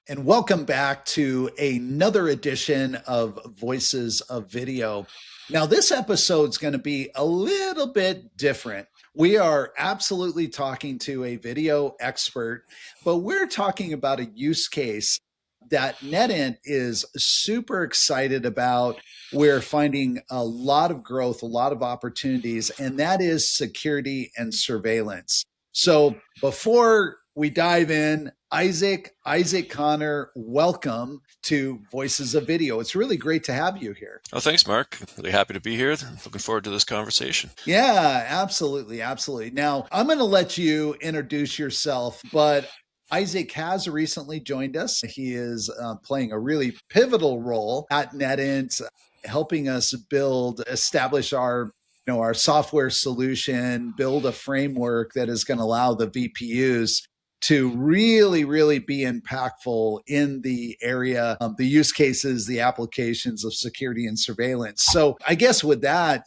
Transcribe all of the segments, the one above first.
And welcome back to another edition of Voices of Video. Now, this episode is going to be a little bit different. We are absolutely talking to a video expert, but we're talking about a use case that NetInt is super excited about. We're finding a lot of growth, a lot of opportunities, and that is security and surveillance. So before we dive in, Isaac Connor, welcome to Voices of Video. It's really great to have you here. Oh, thanks, Mark. Really happy to be here. Looking forward to this conversation. Yeah, absolutely. Absolutely. Now, I'm going to let you introduce yourself, but Isaac has recently joined us. He is playing a really pivotal role at NetInt, helping us establish our software solution, build a framework that is going to allow the VPUs to really, really be impactful in the area, the use cases, the applications of security and surveillance. So I guess with that,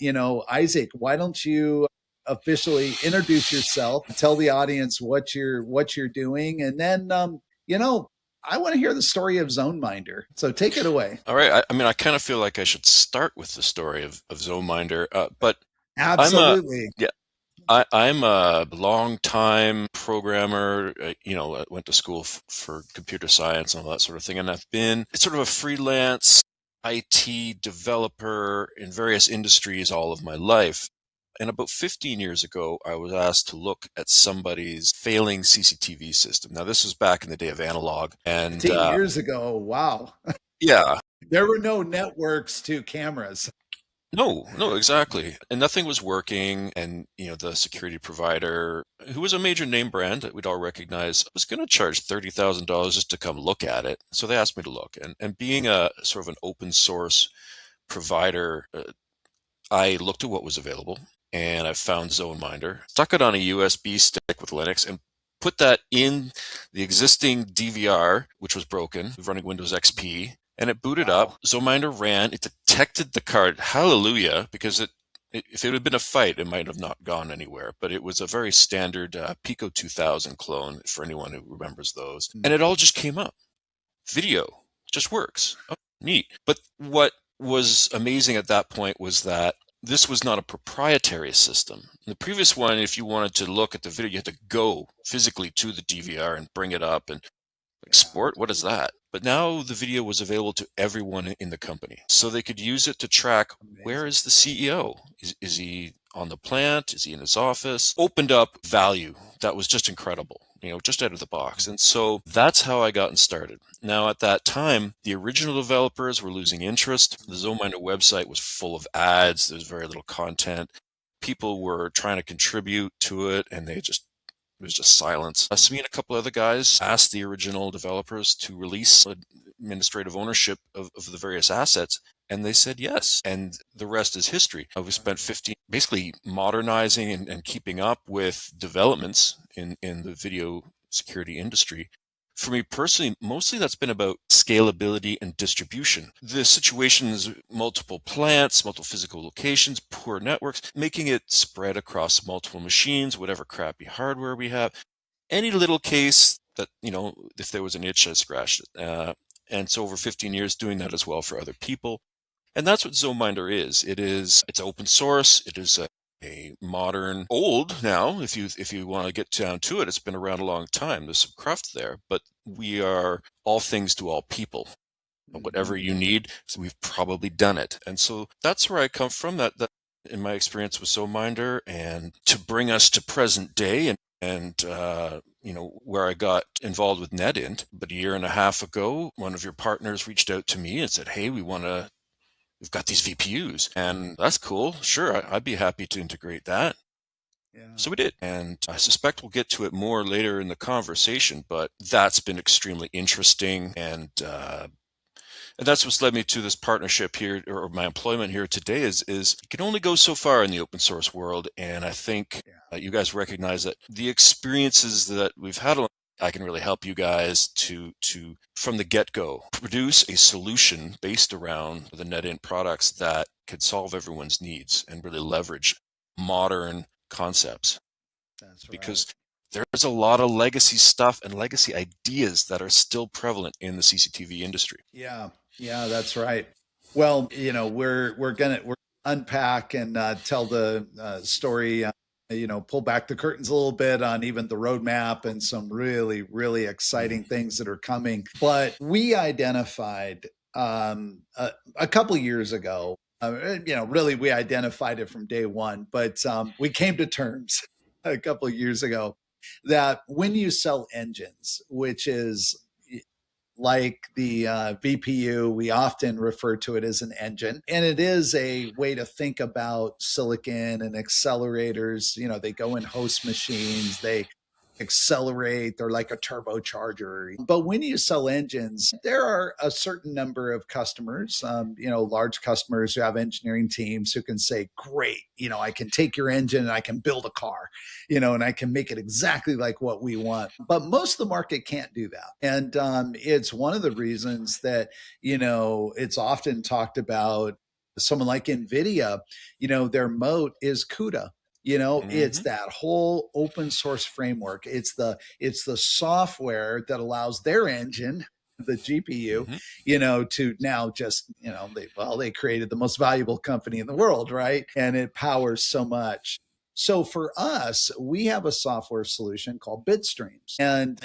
Isaac, why don't you officially introduce yourself, tell the audience what you're doing, and then I want to hear the story of ZoneMinder. So take it away. All right. I kind of feel like I should start with the story of ZoneMinder, but I'm a Absolutely. yeah. I'm a long-time programmer. I went to school for computer science and all that sort of thing, and I've been sort of a freelance IT developer in various industries all of my life. And about 15 years ago, I was asked to look at somebody's failing CCTV system. Now, this was back in the day of analog, and 15 years ago. Wow. yeah, There were no networks to cameras. no, exactly. And nothing was working. And, the security provider, who was a major name brand that we'd all recognize, was going to charge $30,000 just to come look at it. So they asked me to look. And being a sort of an open source provider, I looked at what was available and I found ZoneMinder, stuck it on a USB stick with Linux, and put that in the existing DVR, which was broken, running Windows XP, and it booted Wow. up. ZoneMinder ran. It detected the card. Hallelujah, because if it had been a fight, it might have not gone anywhere. But it was a very standard Pico 2000 clone for anyone who remembers those. And it all just came up. Video just works. Oh, neat. But what was amazing at that point was that this was not a proprietary system. In the previous one, if you wanted to look at the video, you had to go physically to the DVR and bring it up and Yeah. export. What is that? But now the video was available to everyone in the company. So they could use it to track, where Amazing. is the CEO? Is he on the plant? Is he in his office? Opened up value that was just incredible, just out of the box. And so that's how I got started. Now, at that time, the original developers were losing interest. The ZoneMinder website was full of ads. There's very little content. People were trying to contribute to it, and it was just silence. So me and a couple other guys asked the original developers to release administrative ownership of the various assets, and they said yes. And the rest is history. We spent 15 basically modernizing and keeping up with developments in the video security industry. For me personally, mostly that's been about scalability and distribution. The situation is multiple plants, multiple physical locations, poor networks, making it spread across multiple machines, whatever crappy hardware we have. Any little case that, if there was an itch, I scratched it. And so over 15 years doing that as well for other people. And that's what ZoneMinder is. It's open source. It is a modern, old now, if you want to get down to it. It's been around a long time. There's some cruft there, but we are all things to all people. Whatever you need, so we've probably done it. And so that's where I come from. That in my experience with ZoneMinder, and to bring us to present day, and where I got involved with NetInt. But a year and a half ago, one of your partners reached out to me and said, "Hey, we've got these VPUs, and that's cool. Sure, I'd be happy to integrate that." Yeah. So we did. And I suspect we'll get to it more later in the conversation, but that's been extremely interesting. And that's what's led me to this partnership here, or my employment here today is you can only go so far in the open source world. And I think Yeah. you guys recognize that the experiences that we've had, I can really help you guys to from the get-go produce a solution based around the NetInt products that could solve everyone's needs and really leverage modern concepts. That's right. Because there's a lot of legacy stuff and legacy ideas that are still prevalent in the CCTV industry. Yeah, yeah, that's right. Well, we're unpack and tell the story. Pull back the curtains a little bit on even the roadmap and some really, really exciting things that are coming. But we identified a couple years ago. Really, we identified it from day one, but we came to terms a couple years ago that when you sell engines, which is like the VPU, we often refer to it as an engine. And it is a way to think about silicon and accelerators. They go in host machines, they accelerate, they're like a turbocharger. But when you sell engines, there are a certain number of customers, large customers who have engineering teams who can say, great, I can take your engine and I can build a car, and I can make it exactly like what we want. But most of the market can't do that. And it's one of the reasons that, it's often talked about someone like NVIDIA, their moat is CUDA. It's that whole open source framework. It's the software that allows their engine, the GPU, to now just, they created the most valuable company in the world, right? And it powers so much. So for us, we have a software solution called Bitstreams. And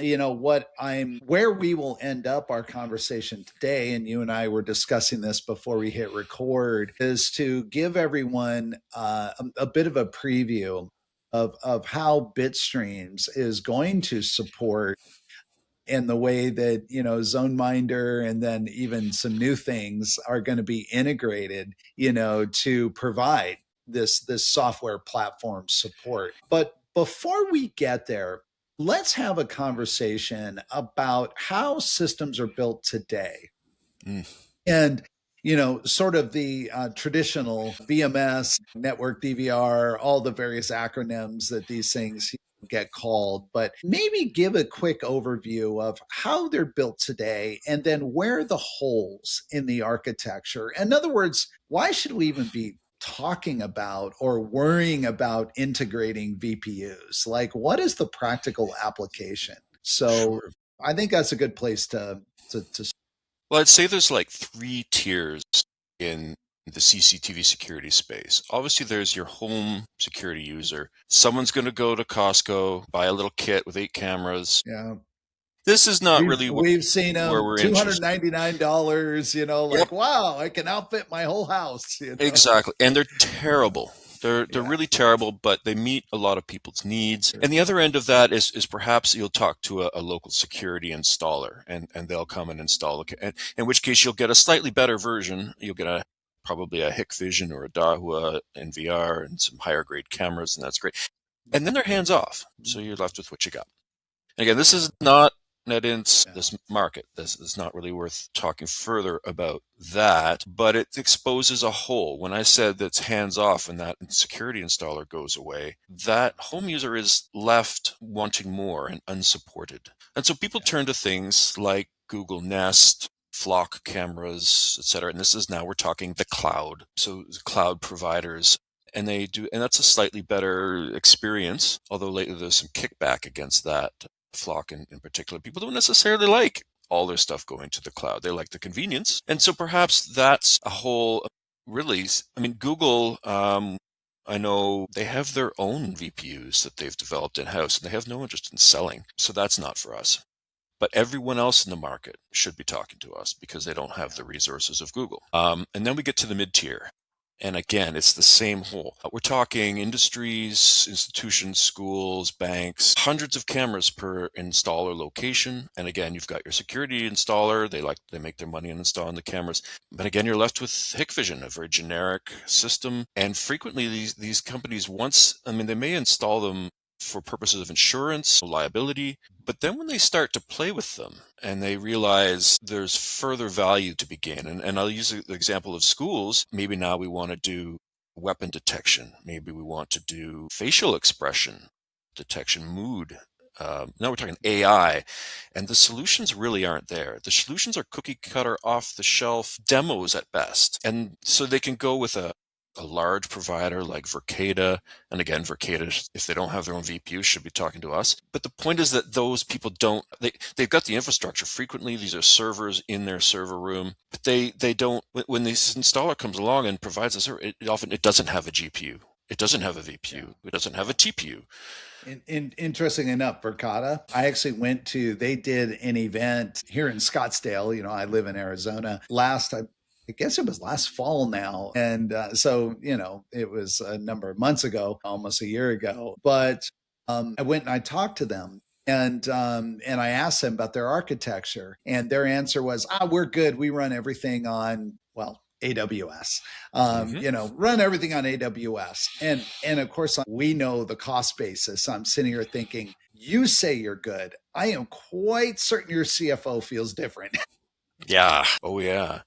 where we will end up our conversation today, and you and I were discussing this before we hit record, is to give everyone a bit of a preview of how Bitstreams is going to support and the way that ZoneMinder and then even some new things are going to be integrated, to provide this software platform support. But before we get there, let's have a conversation about how systems are built today. And sort of the traditional VMS, network DVR, all the various acronyms that these things get called, but maybe give a quick overview of how they're built today and then where are the holes in the architecture. In other words, why should we even be talking about or worrying about integrating VPUs? Like, what is the practical application? So Sure. I think that's a good place to Well, I'd say there's like 3 tiers in the CCTV security space. Obviously, there's your home security user. Someone's going to go to Costco, buy a little kit with 8 cameras. Yeah. This is not We've, really we've seen where them we're interested. $299, Yep, like, wow, I can outfit my whole house. exactly. And they're terrible. They're Yeah. really terrible, but they meet a lot of people's needs. Sure. And the other end of that is perhaps you'll talk to a local security installer, and they'll come and install it. And in which case you'll get a slightly better version. You'll get probably a HikVision or a Dahua NVR and some higher grade cameras, and that's great. And then they're hands off, so you're left with what you got. And again, this is not NetInt's this market. This is not really worth talking further about that, but it exposes a hole. When I said that's hands off and that security installer goes away, that home user is left wanting more and unsupported. And so people turn to things like Google Nest, Flock cameras, etc. And this is now we're talking the cloud. So cloud providers. And they do, and that's a slightly better experience, although lately there's some kickback against that. Flock in particular, people don't necessarily like all their stuff going to the cloud. They like the convenience. And so perhaps that's a whole really, I mean, Google, I know they have their own VPUs that they've developed in-house and they have no interest in selling. So that's not for us. But everyone else in the market should be talking to us because they don't have the resources of Google. And then we get to the mid-tier. And again, it's the same hole. We're talking industries, institutions, schools, banks, hundreds of cameras per installer location. And again, you've got your security installer. They make their money on installing the cameras. But again, you're left with HikVision, a very generic system. And frequently these companies they may install them for purposes of insurance, liability, but then when they start to play with them and they realize there's further value to be gained, and I'll use the example of schools, maybe now we want to do weapon detection, maybe we want to do facial expression detection, mood. Now we're talking AI, and the solutions really aren't there. The solutions are cookie cutter, off the shelf demos at best. And so they can go with a a large provider like Verkada, and again, Verkada, if they don't have their own VPU, should be talking to us. But the point is that those people don't, they've got the infrastructure. Frequently, these are servers in their server room, but they don't, when this installer comes along and provides a server, it doesn't have a GPU. It doesn't have a Yeah. VPU. It doesn't have Yeah. a TPU. Interesting enough, Verkada, I actually they did an event here in Scottsdale. I live in Arizona. I guess it was last fall now. And so, it was a number of months ago, almost a year ago. But I went and I talked to them. And I asked them about their architecture, and their answer was, we're good. We run everything on, well, AWS. Mm-hmm. Run everything on AWS. And of course, we know the cost basis. I'm sitting here thinking, you say you're good. I am quite certain your CFO feels different. Yeah. Oh, yeah.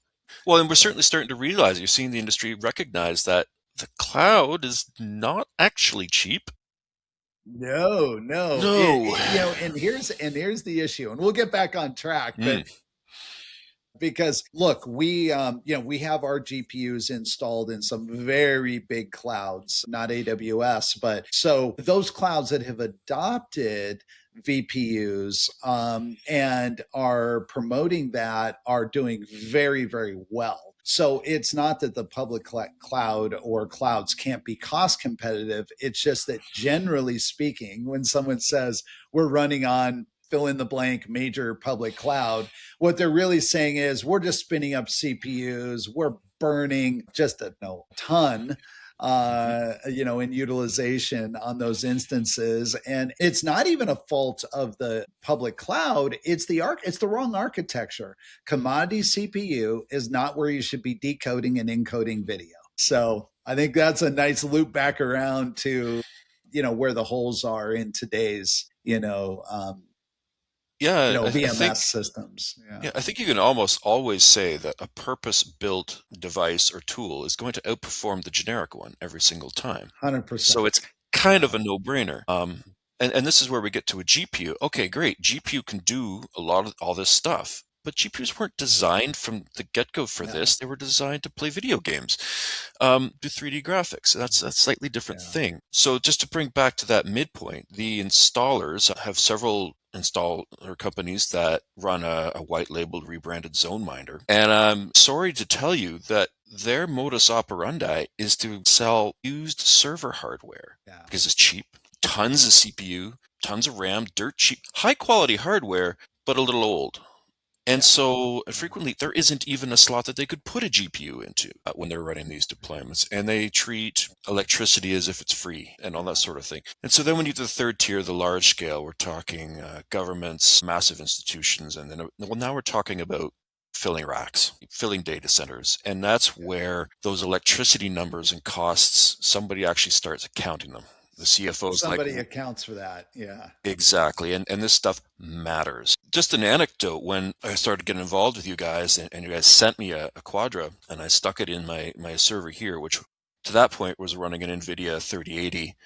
Well, and we're certainly starting to realize, you're seeing the industry recognize that the cloud is not actually cheap. No, no. No. And here's the issue, and we'll get back on track. But because look, we have our GPUs installed in some very big clouds, not AWS, but so those clouds that have adopted VPUs and are promoting that are doing very, very well. So it's not that the public cloud or clouds can't be cost competitive. It's just that generally speaking, when someone says we're running on fill in the blank major public cloud, what they're really saying is we're just spinning up CPUs, we're burning just a ton in utilization on those instances. And it's not even a fault of the public cloud. It's the wrong architecture. Commodity CPU is not where you should be decoding and encoding video. So I think that's a nice loop back around to, where the holes are in today's, Yeah, I think VMS systems. Yeah. yeah, I think you can almost always say that a purpose-built device or tool is going to outperform the generic one every single time. So 100%. it's kind Yeah. of a no-brainer. And this is where we get to a GPU. Okay, great. GPU can do a lot of all this stuff, but GPUs weren't designed from the get-go for Yeah. this. They were designed to play video games, do 3D graphics. That's a slightly different thing. So just to bring back to that midpoint, the installers have several installer companies that run a white labeled rebranded ZoneMinder. And I'm sorry to tell you that their modus operandi is to sell used server hardware because it's cheap, tons of CPU, tons of RAM, dirt cheap, high quality hardware, but a little old. And so frequently there isn't even a slot that they could put a GPU into when they're running these deployments. And they treat electricity as if it's free and all that sort of thing. And so then when you get to the third tier, the large scale, we're talking governments, massive institutions. And then, well, now we're talking about filling racks, filling data centers. And that's where those electricity numbers and costs, somebody actually starts accounting them. The CFO's somebody accounts for that. Yeah. Exactly. And this stuff matters. Just an anecdote, when I started getting involved with you guys and you guys sent me a Quadra and I stuck it in my server here, which to that point was running an NVIDIA 3080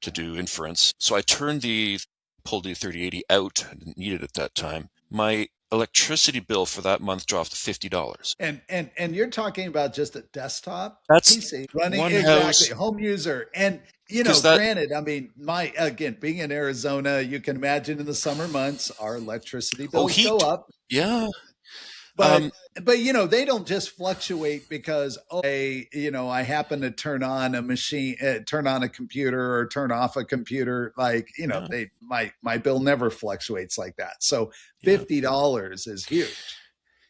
to do inference. So I pulled the 3080 out. I didn't need it at that time. My electricity bill for that month dropped to $50. And you're talking about just a desktop That's PC running one exactly house. home user. And granted, I mean, being in Arizona, you can imagine in the summer months our electricity bills go Heat. up. Yeah. But they don't just fluctuate because I happen to turn on a machine, turn on a computer or turn off a computer. Like my bill never fluctuates like that. So $50 is huge.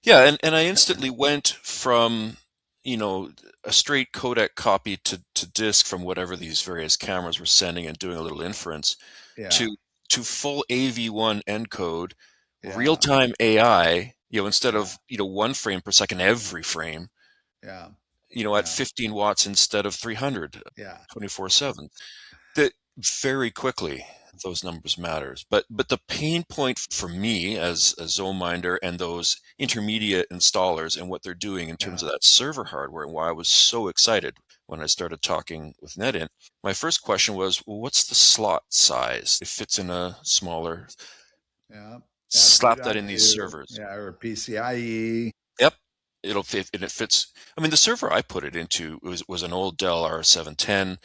Yeah, and I instantly went from a straight codec copy to disk from whatever these various cameras were sending and doing a little inference to full AV1 encode, real-time AI, instead of 1 frame per second every frame, at 15 watts instead of 300, 24/7. That very quickly those numbers matters. But the pain point for me as a ZoneMinder and those intermediate installers and what they're doing in terms of that server hardware, and why I was so excited when I started talking with NETINT, my first question was, well, what's the slot size? It fits in a smaller. Slap that in these servers. Or PCIe. Yep. it'll fit, and it fits. I mean, the server I put it into was an old Dell R710,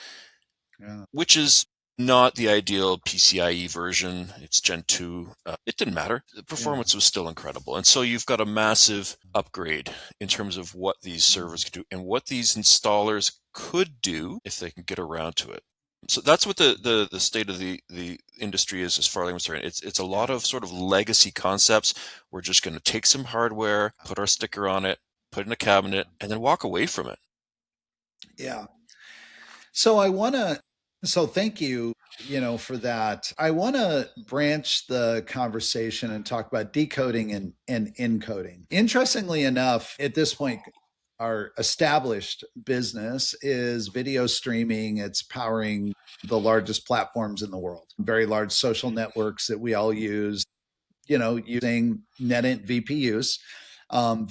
Yeah. which is not the ideal PCIe version. It's Gen 2. It didn't matter. The Yeah. performance was still incredible. And so you've got a massive upgrade in terms of what these servers can do and what these installers could do if they can get around to it. So that's what the state of the industry is as far as I'm concerned. It's a lot Yeah. of sort of legacy concepts. We're just going to take some hardware, put our sticker on it, put it in a cabinet, and then walk away from it. Yeah. So I want to, so thank you, for that. I want to branch the conversation and talk about decoding and encoding. Interestingly enough, at this point, our established business is video streaming. It's powering the largest platforms in the world, very large social networks that we all use, using NETINT VPUs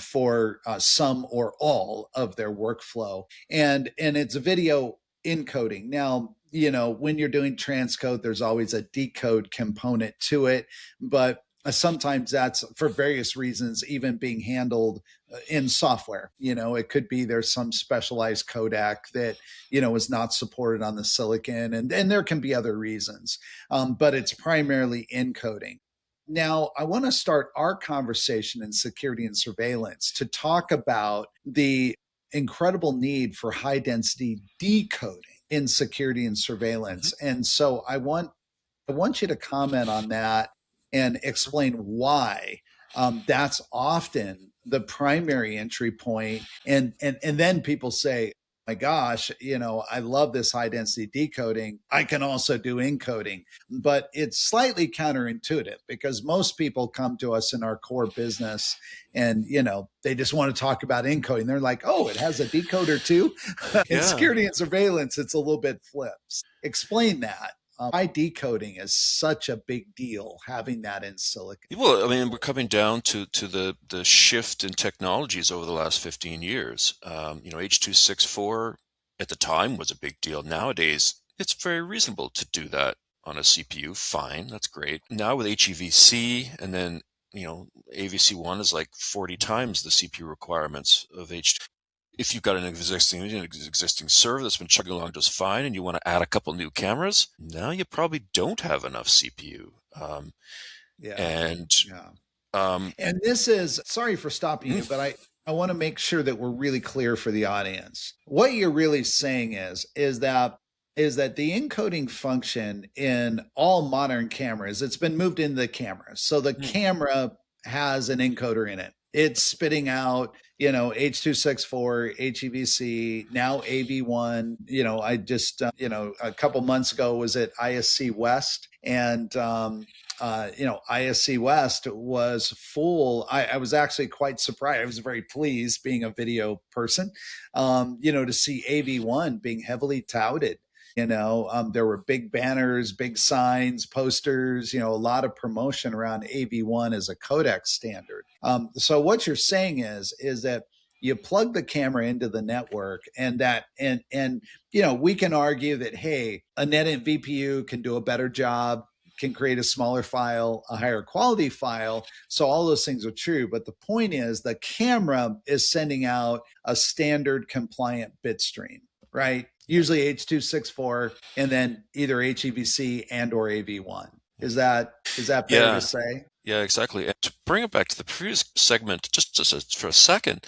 for some or all of their workflow, and it's video encoding. Now, when you're doing transcode, there's always a decode component to it, but sometimes that's for various reasons even being handled in software. It could be there's some specialized codec that is not supported on the silicon, and there can be other reasons, but it's primarily encoding. Now, I want to start our conversation in security and surveillance to talk about the incredible need for high density decoding in security and surveillance. And so I want you to comment on that and explain why that's often the primary entry point. And then people say, my gosh, I love this high density decoding. I can also do encoding, but it's slightly counterintuitive because most people come to us in our core business and, they just want to talk about encoding. They're like, oh, it has a decoder too. In Yeah. security and surveillance, it's a little bit flips. Explain that. Why decoding is such a big deal, having that in silicon. Well, I mean, we're coming down to the shift in technologies over the last 15 years. H.264 at the time was a big deal. Nowadays, it's very reasonable to do that on a CPU. Fine, that's great. Now with HEVC, and then AVC1 is like 40 times the CPU requirements of H. If you've got an existing server that's been chugging along just fine, and you want to add a couple new cameras, now you probably don't have enough CPU. Yeah. And Yeah. um, And this is, sorry for stopping you, mm, but I want to make sure that we're really clear for the audience. What you're really saying is that the encoding function in all modern cameras, it's been moved into the camera. So the mm, camera has an encoder in it. It's spitting out, H.264, HEVC, now AV1. I just, a couple months ago was at ISC West, and ISC West was full. I was actually quite surprised. I was very pleased, being a video person, to see AV1 being heavily touted. There were big banners, big signs, posters, a lot of promotion around AV1 as a codec standard. So what you're saying is that you plug the camera into the network, and we can argue that, hey, a NetInt VPU can do a better job, can create a smaller file, a higher quality file. So all those things are true. But the point is the camera is sending out a standard compliant bit stream, right? Usually H.264 and then either HEVC and or AV1. Is that fair to yeah, say? yeah, exactly. And to bring it back to the previous segment, for a second,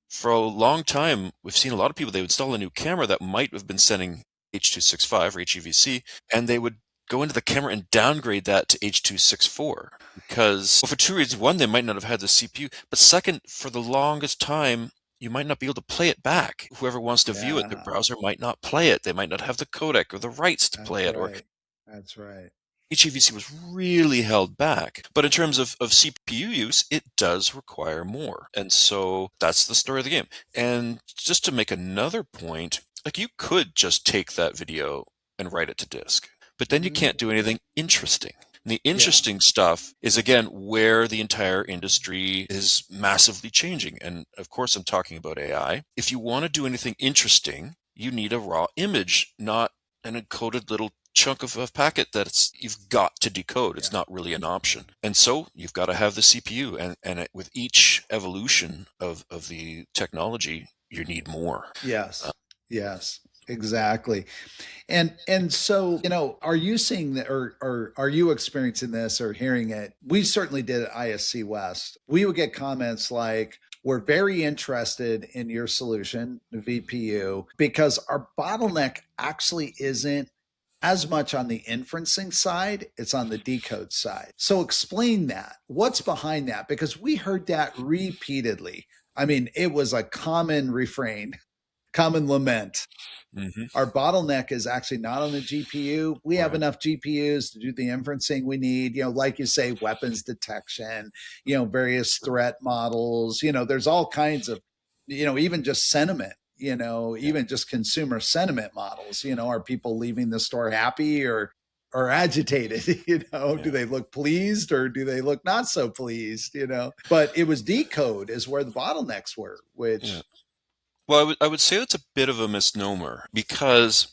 for a long time, we've seen a lot of people, they would install a new camera that might have been sending H.265 or HEVC, and they would go into the camera and downgrade that to H.264 because, well, for two reasons. One, they might not have had the CPU, but second, for the longest time, you might not be able to play it back. Whoever wants to view it, their Yeah, browser might not play it. They might not have the codec or the rights to play that's it, or right. That's right. HEVC was really held back. But in terms of CPU use, it does require more. And so that's the story of the game. And just to make another point, like, you could just take that video and write it to disk, but then you Mm-hmm. can't do anything interesting. And the Yeah. interesting stuff is, again, where the entire industry is massively changing. And of course, I'm talking about AI. If you want to do anything interesting, you need a raw image, not an encoded little chunk of packet that you've got to decode. It's Yeah. not really an option. And so you've got to have the CPU. With each evolution of the technology, you need more. Yes. Yes. Exactly. And so, are you seeing that, or are you experiencing this or hearing it? We certainly did at ISC West. We would get comments like, we're very interested in your solution, the VPU, because our bottleneck actually isn't as much on the inferencing side, it's on the decode side. So explain that. What's behind that? Because we heard that repeatedly. I mean, it was a common refrain, common lament. Mm-hmm. Our bottleneck is actually not on the GPU. We have Right. enough GPUs to do the inferencing we need, like you say, weapons detection, various threat models, there's all kinds of, even just sentiment, Yeah. even just consumer sentiment models, are people leaving the store happy or agitated, do Yeah. they look pleased or do they look not so pleased, but it was decode is where the bottlenecks were, Yeah. which Well, I would say it's a bit of a misnomer because,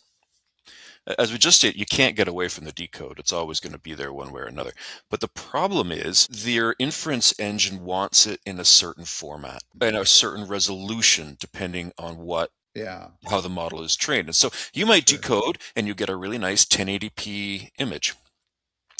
as we just said, you can't get away from the decode. It's always going to be there one way or another. But the problem is their inference engine wants it in a certain format and a certain resolution, depending on yeah, how the model is trained. And so you might sure. decode and you get a really nice 1080p image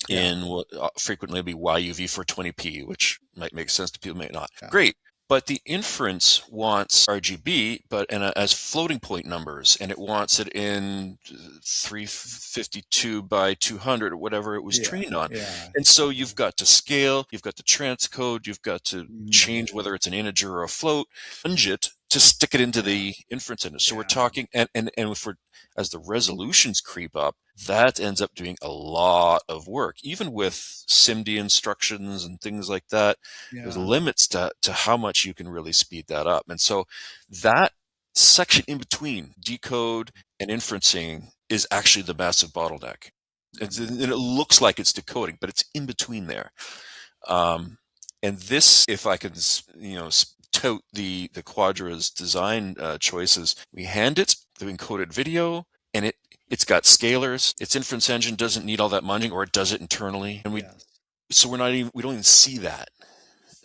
Yeah, in what frequently will be YUV 420p, which might make sense to people, may not. yeah, Great. But the inference wants RGB, but as floating point numbers, and it wants it in 352 by 200 or whatever it was yeah, trained on. yeah, And so yeah. you've got to scale, you've got to transcode, you've got to Mhm. change whether it's an integer or a float, plunge it to stick it into Yeah, the inference engine. So we're yeah, talking, and if we're, as the resolutions creep up, that ends up doing a lot of work. Even with SIMD instructions and things like that, there's yeah, limits to how much you can really speed that up. And so that section in between decode and inferencing is actually the massive bottleneck. And it looks like it's decoding, but it's in between there. And this, if I could, tout the Quadra's design choices, we hand it the encoded video, and it's got scalars. Its inference engine doesn't need all that munging, or it does it internally, and yes. we don't even see that.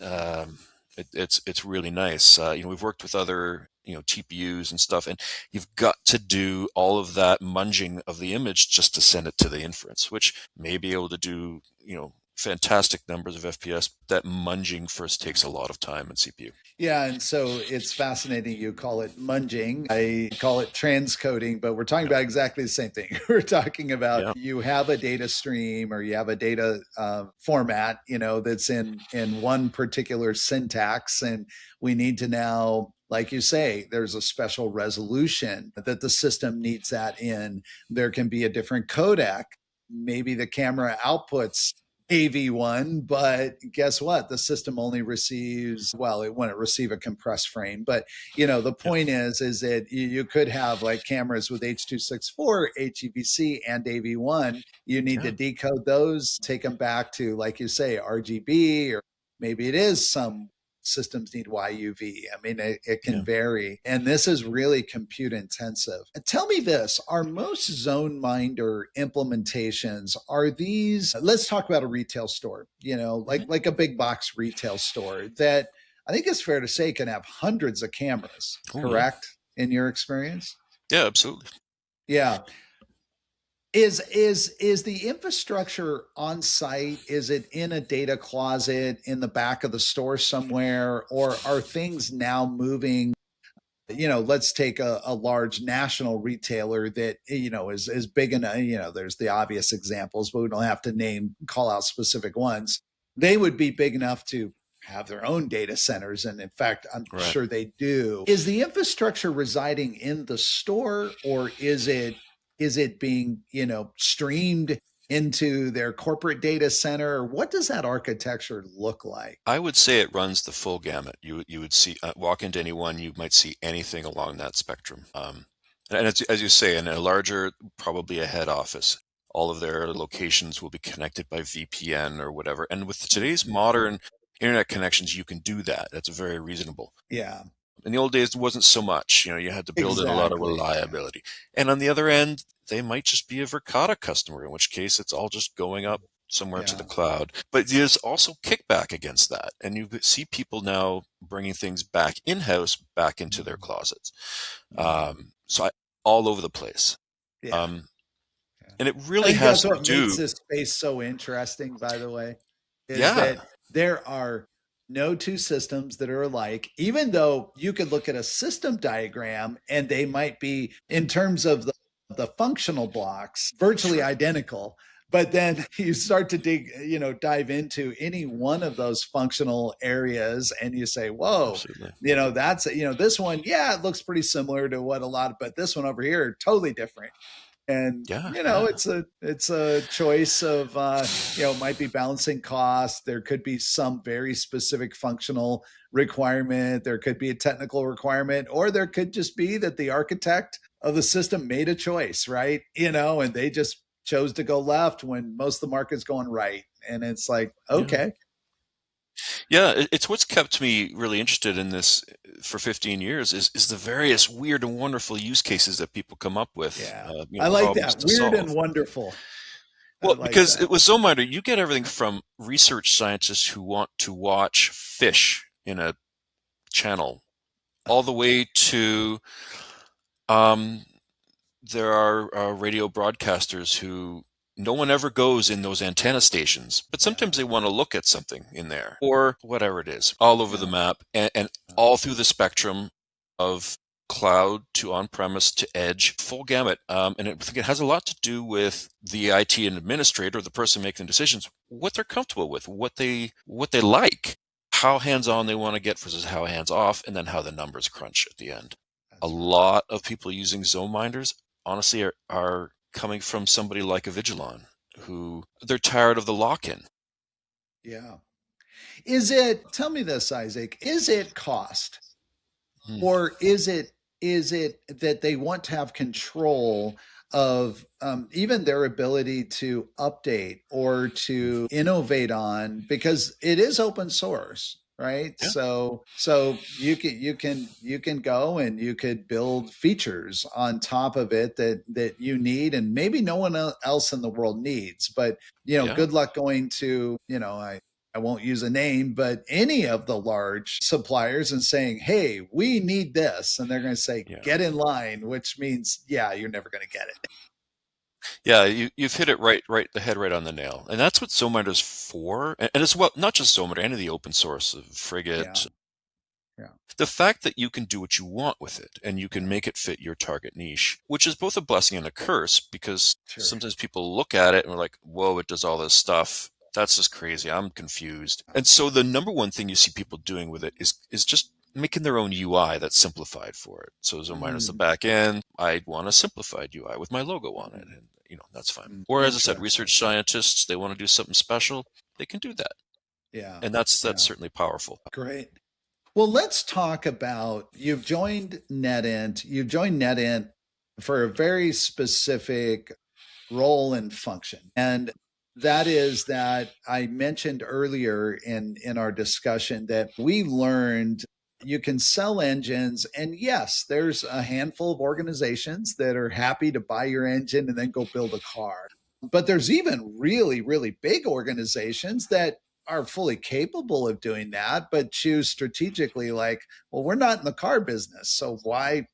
Um, it's really nice. We've worked with other TPUs and stuff, and you've got to do all of that munging of the image just to send it to the inference, which may be able to do fantastic numbers of FPS. That munging first takes a lot of time in CPU. Yeah, and so it's fascinating. You call it munging. I call it transcoding, but we're talking Yeah, about exactly the same thing. We're talking about yeah, you have a data stream or you have a data format, that's in one particular syntax, and we need to now, like you say, there's a special resolution that the system needs that in. There can be a different codec. Maybe the camera outputs AV1, but guess what? The system only receives, well, it wouldn't receive a compressed frame. But the yeah, point is that you could have like cameras with H.264, HEVC, and AV1. You need to yeah, decode those, take them back to, like you say, RGB, or maybe it is some systems need YUV. I mean, it can yeah. vary. And this is really compute intensive. And tell me this, are most ZoneMinder implementations, are these, let's talk about a retail store, Mhm. like a big box retail store that I think it's fair to say can have hundreds of cameras, Oh yeah, correct? In your experience? yeah, absolutely. Yeah. Is the infrastructure on site? Is it in a data closet in the back of the store somewhere, or are things now moving? Let's take a large national retailer that is big enough. There's the obvious examples, but we don't have to call out specific ones. They would be big enough to have their own data centers, and in fact, I'm Right. sure they do. Is the infrastructure residing in the store, or is it being streamed into their corporate data center? What does that architecture look like? I would say it runs the full gamut. You would see, walk into anyone, you might see anything along that spectrum. And as you say, in a larger, probably a head office, all of their locations will be connected by VPN or whatever. And with today's modern internet connections, you can do that. That's very reasonable. Yeah. In the old days, there wasn't so much. You had to build in a lot of Exactly. Yeah. reliability. And on the other end, they might just be a Verkada customer, in which case it's all just going up somewhere to the Yeah. cloud. But there's also kickback against that. And you see people now bringing things back in-house, back into their Mm. closets. Mm. All over the place. Yeah. Um, Yeah. and it I really think has that's to what makes do, this space so interesting, by the way, is yeah, that there are no two systems that are alike, even though you could look at a system diagram and they might be, in terms of the functional blocks, virtually sure, identical. But then you start to dive into any one of those functional areas and you say, whoa, absolutely. that's, this one, yeah, it looks pretty similar to what a lot, but this one over here, totally different. And Yeah, yeah, it's a choice of might be balancing cost. There could be some very specific functional requirement, there could be a technical requirement, or there could just be that the architect of the system made a choice, right? And they just chose to go left when most of the market's going right. And it's like, yeah. okay. Yeah, it's what's kept me really interested in this for 15 years is the various weird and wonderful use cases that people come up with, Yeah, I like problems that. to Weird solve. and wonderful. I Well, like because that. it was ZoneMinder, you get everything from research scientists who want to watch fish in a channel, all the way to um, there are radio broadcasters who no one ever goes in those antenna stations, but Yeah. sometimes they want to look at something in there or whatever it is, all over the Yeah. map and all through the spectrum of cloud to on-premise to edge, full gamut. And I think it has a lot to do with the IT and administrator, the person making decisions, what they're comfortable with, what they like, how hands-on they want to get versus how hands-off, and then how the numbers crunch at the end. A That's right. lot of people using ZoneMinders honestly are coming from somebody like a Vigilon who they're tired of the lock-in. Yeah. Tell me this, Isaac, is it cost, Hmm. or is it that they want to have control of even their ability to update or to innovate on, because it is open source, right? Yeah, So you can go and you could build features on top of it that you need and maybe no one else in the world needs. But yeah, good luck going to, I won't use a name, but any of the large suppliers and saying, hey, we need this. And they're going to say, yeah, get in line, which means, yeah, you're never going to get it. yeah. You've hit it right, the head right on the nail, and that's what ZoneMinder's for. And as well, not just ZoneMinder, any of the open source of Yeah. Frigate. Yeah. The fact that you can do what you want with it and you can Yeah. make it fit your target niche, which is both a blessing and a curse because Sure. sometimes people look at it and we're like, whoa, it does all this stuff. That's just crazy. I'm confused. And so the number one thing you see people doing with it is just making their own UI that's simplified for it. So ZoneMiner's the Mm, back end. I want a simplified UI with my logo on it. mm, And that's fine. mm. Or as I said, Interesting. research scientists, they want to do something special, they can do that. Yeah. And that's Yeah. certainly powerful. Great. Well, let's talk about you've joined NetInt for a very specific role and function. And that is that I mentioned earlier in our discussion that we learned you can sell engines. And yes, there's a handful of organizations that are happy to buy your engine and then go build a car. But there's even really, really big organizations that are fully capable of doing that, but choose strategically, like, well, we're not in the car business. So why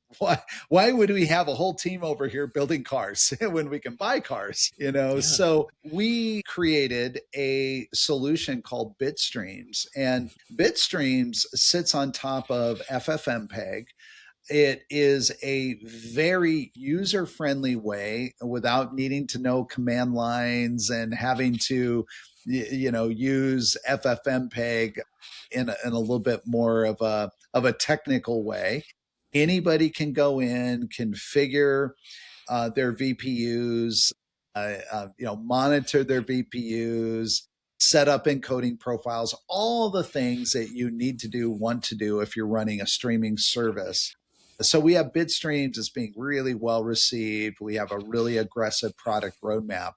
would we have a whole team over here building cars when we can buy cars? Yeah. So we created a solution called Bitstreams, and Bitstreams sits on top of FFmpeg. It is a very user friendly way without needing to know command lines and having to use FFmpeg in a little bit more of a technical way. Anybody can go in, configure their VPUs, monitor their VPUs, set up encoding profiles, all the things that you need to do, want to do if you're running a streaming service. So we have Bitstreams as being really well received. We have a really aggressive product roadmap.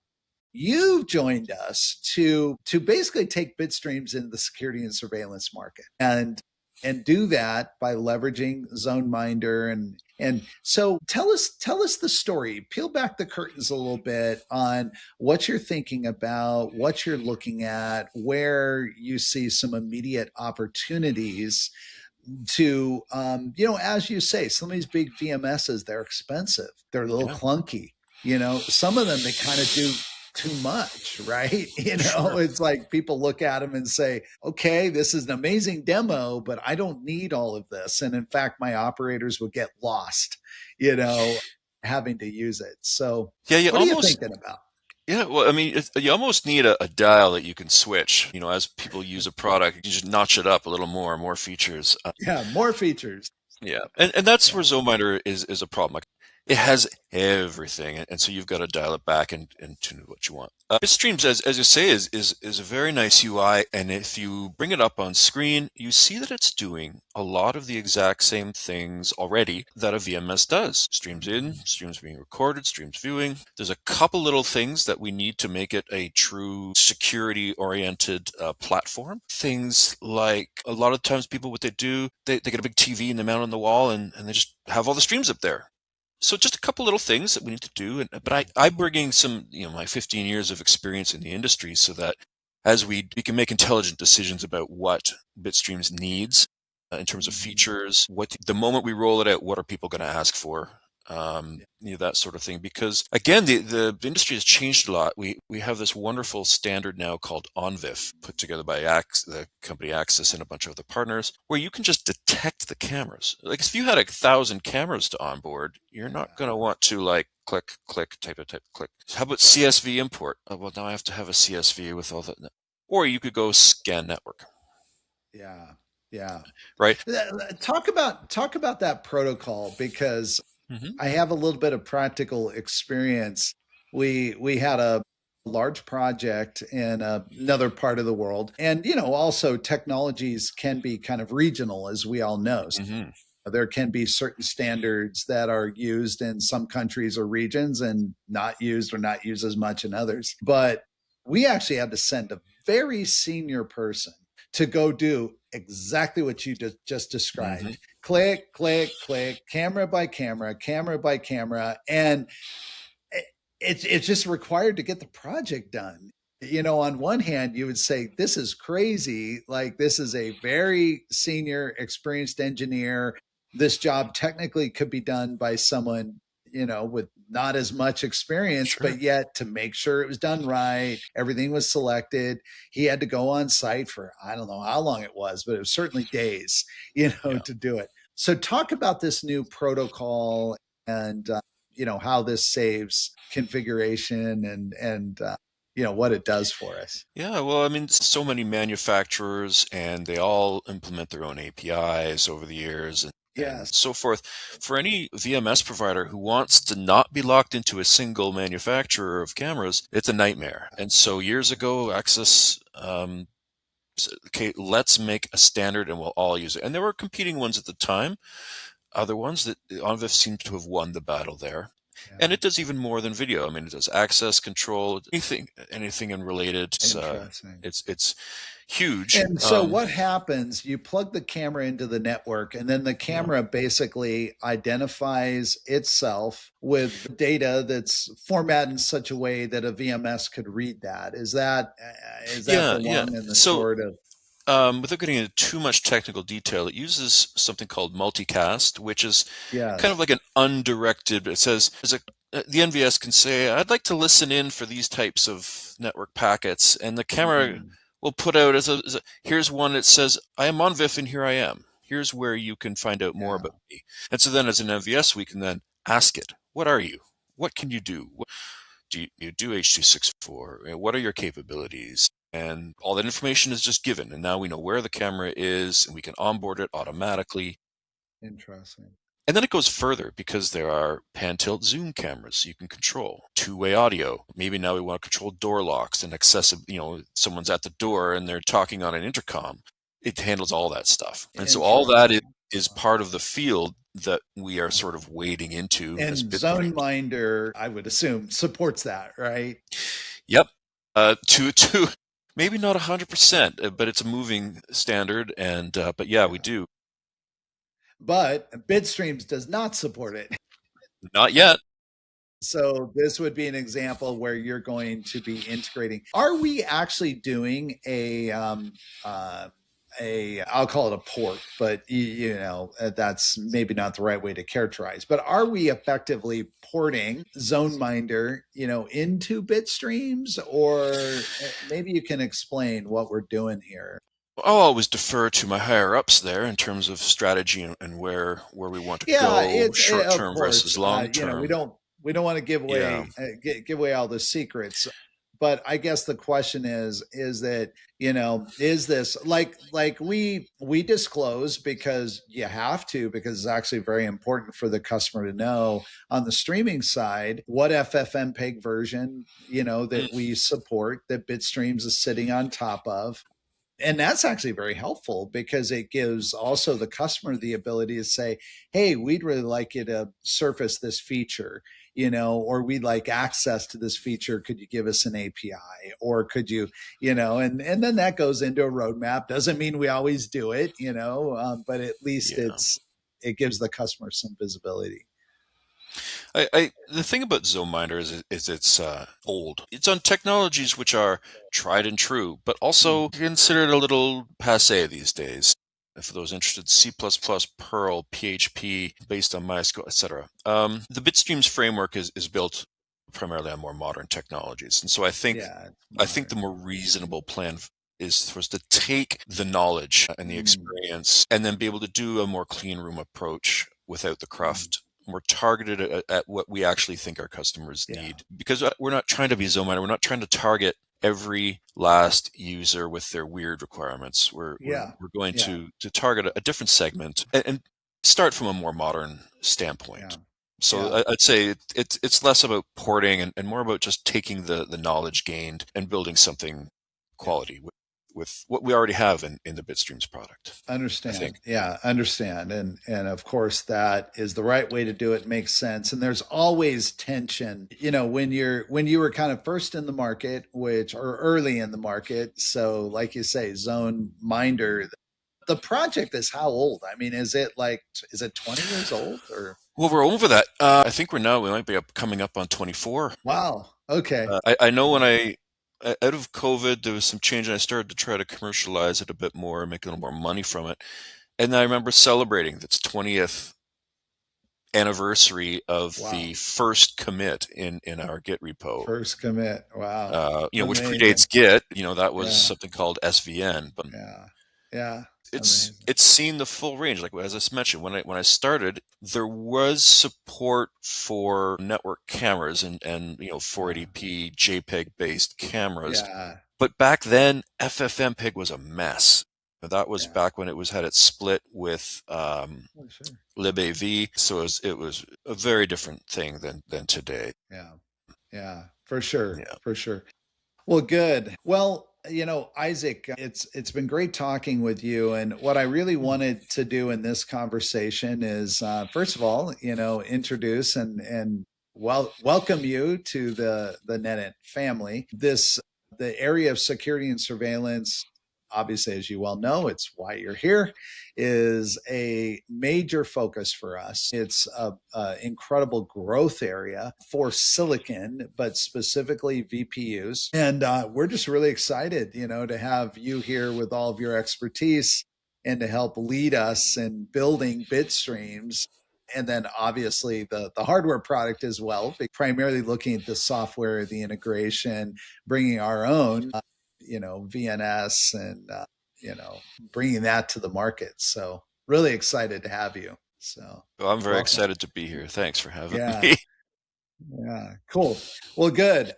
You've joined us to basically take Bitstreams into the security and surveillance market. And and do that by leveraging ZoneMinder. And so tell us the story. Peel back the curtains a little bit on what you're thinking about, what you're looking at, where you see some immediate opportunities to, as you say, some of these big VMSs, they're expensive, they're a little Yeah, clunky. Some of them, they kind of do too much, right? sure. It's like people look at them and say, okay, this is an amazing demo, but I don't need all of this. And in fact, my operators would get lost, you know, having to use it. So, Yeah, you what are you almost thinking about? Yeah, well, I mean, you almost need a dial that you can switch. As people use a product, you just notch it up a little more features. Yeah, more features. Yeah, and that's where Yeah. ZoneMinder is a problem. Like, it has everything, and so you've got to dial it back and tune it what you want. Bitstreams, as you say, is a very nice UI, and if you bring it up on screen, you see that it's doing a lot of the exact same things already that a VMS does. Streams in, streams being recorded, streams viewing. There's a couple little things that we need to make it a true security-oriented platform. Things like a lot of times people, what they do, they get a big TV and they mount it on the wall and they just have all the streams up there. So just a couple little things that we need to do. But I bring in some, my 15 years of experience in the industry so that as we can make intelligent decisions about what Bitstreams needs in terms of features, what the moment we roll it out, what are people going to ask for? That sort of thing. Because again, the industry has changed a lot. We have this wonderful standard now called ONVIF, put together by the company Axis and a bunch of other partners, where you can just detect the cameras. Like if you had 1,000 cameras to onboard, you're not going to want to like click, click, type, click. How about CSV import? Oh, well, now I have to have a CSV with all that. Or you could go scan network, Yeah. Yeah. right? Talk about that protocol, because Hmm. I have a little bit of practical experience. We had a large project in another part of the world, and also technologies can be kind of regional, as we all know. Hmm. There can be certain standards that are used in some countries or regions and not used or not used as much in others. But we actually had to send a very senior person to go do exactly what you just Hmm. described. Click, click, click, camera by camera, camera by camera. And it's just required to get the project done. On one hand, you would say, this is crazy. Like, this is a very senior, experienced engineer. This job technically could be done by someone, with not as much experience, Sure. but yet to make sure it was done right, everything was selected. He had to go on site for, I don't know how long it was, but it was certainly days, Yeah. to do it. So, talk about this new protocol and, how this saves configuration and what it does for us. Yeah, well, I mean, so many manufacturers and they all implement their own APIs over the years and Yes. so forth. For any VMS provider who wants to not be locked into a single manufacturer of cameras, it's a nightmare. And so years ago, Axis said, okay, let's make a standard and we'll all use it. And there were competing ones at the time, other ones that OnVIF seemed to have won the battle there. And Yeah. it does even more than video. I mean, it does access control, anything and related. Interesting. It's huge. And so what happens? You plug the camera into the network, and then the Yeah, camera basically identifies itself with data that's formatted in such a way that a VMS could read that. Is that yeah, the yeah. long and the So, short of? without getting into too much technical detail, it uses something called multicast, which is kind of Yes. like an undirected. It says the NVS can say, "I'd like to listen in for these types of network packets," and the camera Mhm. will put out here's one that says, "I am on VIF and here I am. Here's where you can find out more Yeah. about me." And so then, as an NVS, we can then ask it, "What are you? What can you do? Do you do H.264? What are your capabilities?" And all that information is just given. And now we know where the camera is and we can onboard it automatically. Interesting. And then it goes further because there are pan tilt zoom cameras you can control, two-way audio. Maybe now we want to control door locks and accessible, someone's at the door and they're talking on an intercom. It handles all that stuff. And so all that Interesting. is part of the field that we are sort of wading into as And Bitstreams. ZoneMinder, I would assume, supports that, right? Yep. To maybe not 100%, but it's a moving standard. And but yeah, we do. but Bitstreams does not support it. Not yet. So this would be an example where you're going to be integrating. Are we actually doing a I'll call it a port, but that's maybe not the right way to characterize. But are we effectively porting ZoneMinder, into Bitstreams, or maybe you can explain what we're doing here? I'll always defer to my higher ups there in terms of strategy and where we want to Yeah, go, it's short of term versus course. long We term. don't want to Yeah. give away all the secrets. But I guess the question is that is this like we disclose because you have to, because it's actually very important for the customer to know on the streaming side what FFmpeg version that Mm, we support, that Bitstreams is sitting on top of. And that's actually very helpful because it gives also the customer the ability to say, hey, we'd really like you to surface this feature, or we'd like access to this feature. Could you give us an API, or could you, and then that goes into a roadmap. Doesn't mean we always do it, but at least yeah. it gives the customer some visibility. The thing about ZoneMinder is it's old. It's on technologies which are tried and true, but Hmm. also considered a little passe these days. For those interested, C++, Perl, PHP, based on MySQL, etc. The Bitstreams framework is built primarily on more modern technologies, and so Yeah, it's I think the modern. more reasonable plan is for us to take the knowledge and the Mm, experience and then be able to do a more clean room approach without the mm, craft, more targeted at what we actually think our customers yeah, need. Because we're not trying to be ZoneMinder. We're not trying to target every last user with their weird requirements. yeah, We're going yeah, to target a different segment and start from a more modern yeah, standpoint. So yeah. I'd say it's less about porting and more about just taking the knowledge gained and building something Yeah. quality with what we already have in the Bitstreams product, I think. Understand. Yeah, understand. And of course that is the right way to do it. Makes sense. And there's always tension, when you were kind of first in the market, which or early in the market. So like you say, Zone Minder, the project is how old? I mean, is it 20 years old or Well, we're over that. I think we might be coming up on 24. wow. Okay. I know when out of COVID, there was some change and I started to try to commercialize it a bit more and make a little more money from it. And I remember celebrating its 20th anniversary of Wow. the first commit in our Git repo, First commit. Wow. which Amazing. predates Git. That was Yeah. something called SVN, but Yeah. Yeah. it's Amazing. seen the full range. Like as I mentioned, when I started, there was support for network cameras and Yeah. 480p JPEG based cameras, Yeah. but back then FFmpeg was a mess. That was Yeah. back when it had it split with Oh, sure. libav, so it was a very different thing than today. Yeah. Yeah. For sure. Yeah. For sure. Well, good. Well, Isaac, it's been great talking with you. And what I really wanted to do in this conversation is, first of all, introduce and welcome you to the NetInt family. The area of security and surveillance, obviously, as you well know, it's why you're here, is a major focus for us. It's a incredible growth area for silicon, but specifically VPUs. And we're just really excited, to have you here with all of your expertise and to help lead us in building bit streams. And then obviously the hardware product as well, but primarily looking at the software, the integration, bringing our own, VNS and, bringing that to the market. So really excited to have you. So Well, I'm very welcome. excited to be here. Thanks for having Yeah. me. Yeah, cool. Well, good.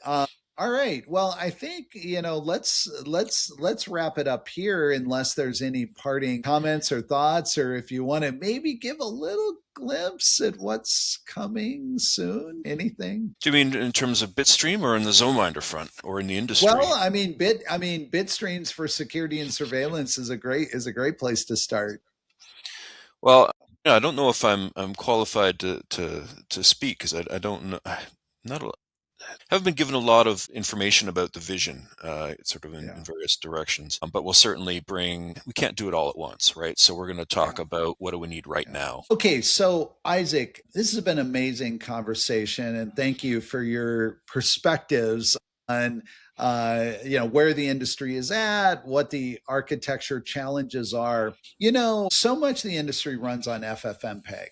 All right. Well, I think let's wrap it up here, unless there's any parting comments or thoughts, or if you want to maybe give a little glimpse at what's coming soon. Anything? Do you mean in terms of Bitstream or in the ZoneMinder front or in the Well, industry? bit streams for security and surveillance is a great place to start. Well, I don't know if I'm qualified to speak because I don't know. Not a, Haven't been given a lot of information about the vision, sort of in Yeah. various directions, but we'll certainly we can't do it all at once, right? So we're going to talk Yeah. about what do we need right Yeah. now. Okay, so Isaac, this has been an amazing conversation, and thank you for your perspectives on where the industry is at, what the architecture challenges are. So much of the industry runs on FFmpeg.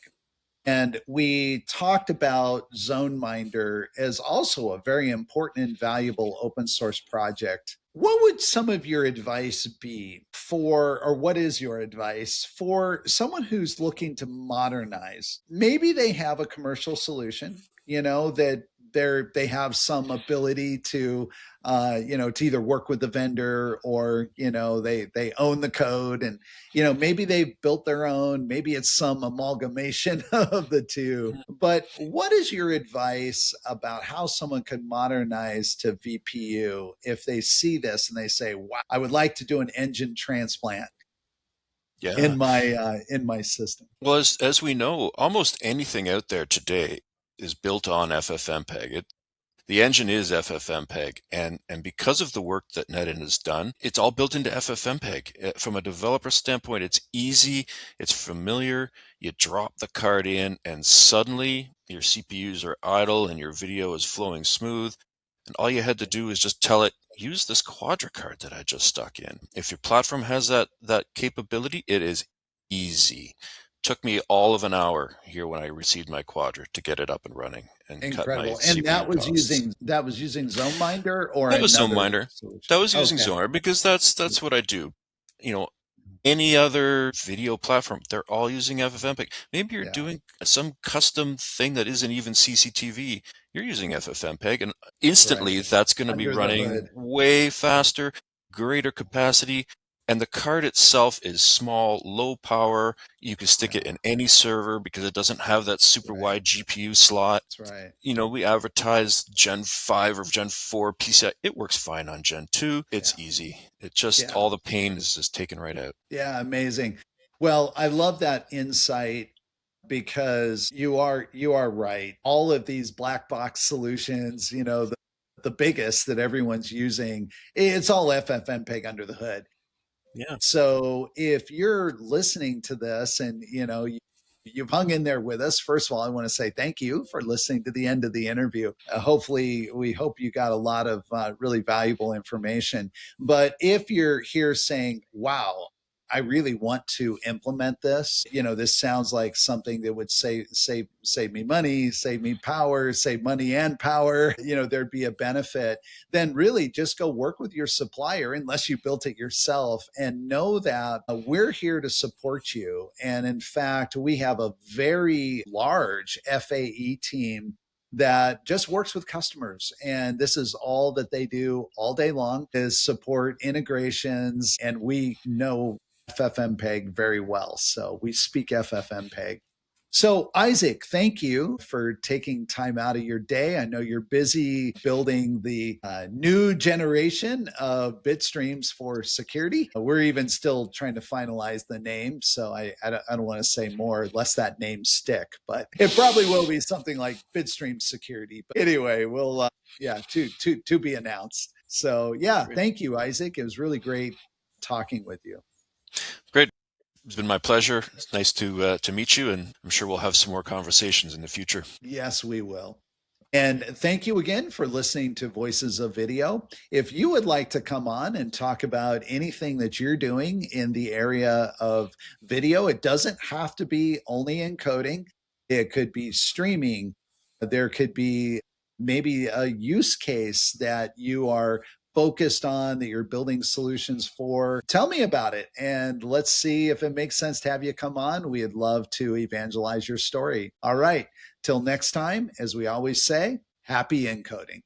And we talked about ZoneMinder as also a very important and valuable open source project. What would some of your advice be for, or what is your advice for someone who's looking to modernize? Maybe they have a commercial solution, that they have some ability to either work with the vendor or they own the code, and maybe they've built their own, maybe it's some amalgamation of the two. But what is your advice about how someone could modernize to VPU if they see this and they say, wow, I would like to do an engine transplant Yeah. in my system? Well, as we know, almost anything out there today is built on FFmpeg. The engine is FFmpeg, and because of the work that NETINT has done, it's all built into FFmpeg. From a developer standpoint, it's easy, it's familiar. You drop the card in, and suddenly your CPUs are idle and your video is flowing smooth. And all you had to do is just tell it, use this Quadra card that I just stuck in. If your platform has that capability, it is easy. Took me all of an hour here when I received my Quadra to get it up and running and cut my Incredible. And CPU costs. that was using ZoneMinder or That was another ZoneMinder. solution? That was using Okay. Zoner because that's what I do. You know, any other video platform, they're all using FFmpeg. Maybe you're Yeah. doing some custom thing that isn't even CCTV. You're using FFmpeg, and Right. instantly that's going to be Under the running hood. way faster, greater capacity, and the card itself is small, low power. You can stick it Yeah. in any server because it doesn't have that super Right. wide GPU slot. That's right. We advertise Gen 5 or Gen 4 PCI. It works fine on Gen 2. It's Yeah. easy. It just, Yeah. all the pain is just taken right out. Yeah. Amazing. Well, I love that insight because you are right. All of these black box solutions, the biggest that everyone's using, it's all FFmpeg under the hood. Yeah. So if you're listening to this and you've hung in there with us, first of all, I want to say thank you for listening to the end of the interview. Hopefully, we hope you got a lot of really valuable information. But if you're here saying, wow, I really want to implement this. This sounds like something that would save me money, save me power, save money and power. There'd be a benefit. Then really just go work with your supplier unless you built it yourself, and know that we're here to support you. And in fact, we have a very large FAE team that just works with customers, and this is all that they do all day long is support integrations, and we know FFmpeg very well, so we speak FFmpeg. So, Isaac, thank you for taking time out of your day. I know you're busy building the new generation of bit streams for security. We're even still trying to finalize the name, so I don't want to say more lest that name stick, but it probably will be something like Bitstream Security. But anyway, we'll to be announced. So yeah, Great. thank you, Isaac. It was really great talking with you. Great. It's been my pleasure. It's nice to meet you, and I'm sure we'll have some more conversations in the future. Yes, we will. And thank you again for listening to Voices of Video. If you would like to come on and talk about anything that you're doing in the area of video, it doesn't have to be only encoding. It could be streaming. There could be maybe a use case that you are focused on, that you're building solutions for. Tell me about it, and let's see if it makes sense to have you come on. We'd love to evangelize your story. All right. Till next time, as we always say, happy encoding.